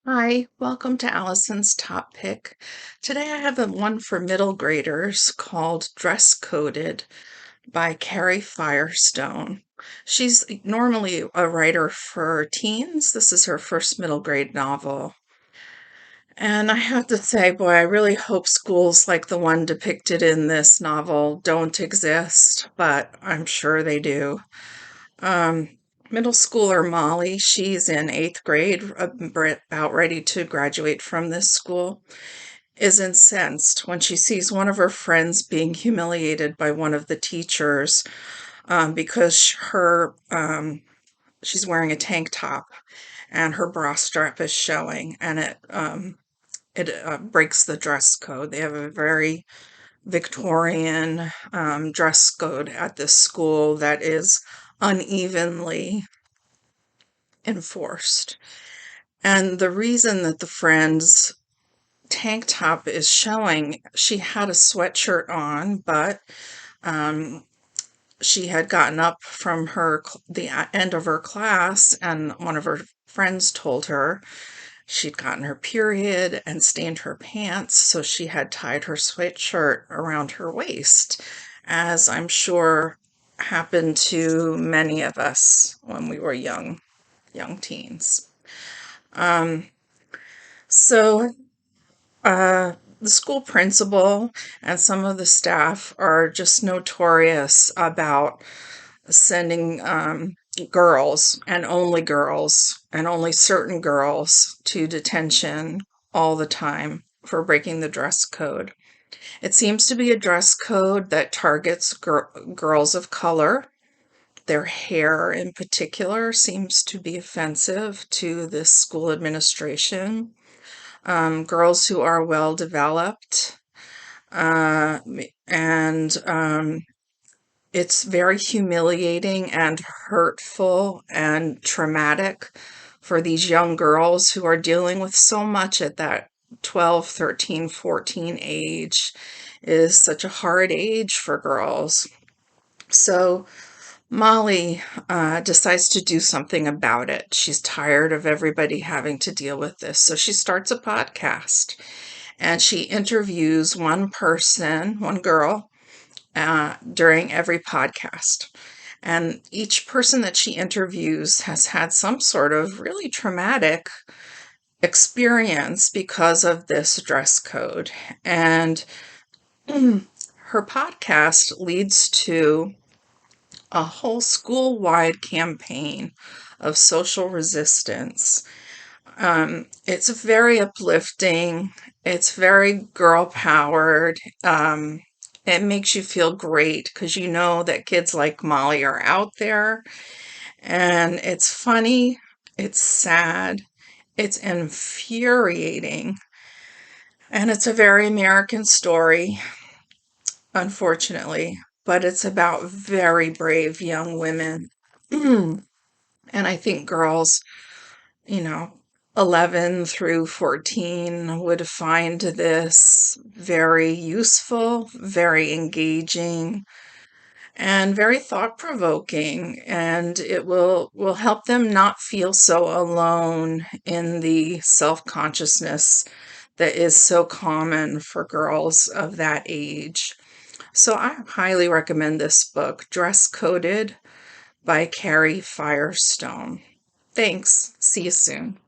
Hi, welcome to Allison's Top Pick. Today I have one for middle graders called Dress Coded by Carrie Firestone. She's normally a writer for teens. This is her first middle grade novel. And I have to say, boy, I really hope schools like the one depicted in this novel don't exist, but I'm sure they do. Um, Middle schooler Molly, she's in eighth grade, about ready to graduate from this school, is incensed when she sees one of her friends being humiliated by one of the teachers because she's wearing a tank top and her bra strap is showing, and it breaks the dress code. They have a very Victorian dress code at this school that is unevenly enforced. And the reason that the friend's tank top is showing, she had a sweatshirt on, but um, she had gotten up from the end of her class, and one of her friends told her she'd gotten her period and stained her pants, so she had tied her sweatshirt around her waist, as I'm sure happened to many of us when we were young teens. Um, so the school principal and some of the staff are just notorious about sending girls and only certain girls to detention all the time for breaking the dress code. It seems to be a dress code that targets girls of color. Their hair, in particular, seems to be offensive to this school administration. Girls who are well developed, uh, and it's very humiliating and hurtful and traumatic for these young girls who are dealing with so much at that 12, 13, 14 age. It is such a hard age for girls. So Molly decides to do something about it. She's tired of everybody having to deal with this. So she starts a podcast and she interviews one person, one girl, during every podcast. And each person that she interviews has had some sort of really traumatic experience because of this dress code. And her podcast leads to a whole school-wide campaign of social resistance. It's very uplifting. It's very girl-powered. It makes you feel great because you know that kids like Molly are out there. And it's funny, it's sad, it's infuriating, and it's a very American story, unfortunately, but it's about very brave young women. And I think girls, you know, 11 through 14 would find this very useful, very engaging, and very thought-provoking, and it will help them not feel so alone in the self-consciousness that is so common for girls of that age. So I highly recommend this book, Dress Coded by Carrie Firestone. Thanks. See you soon.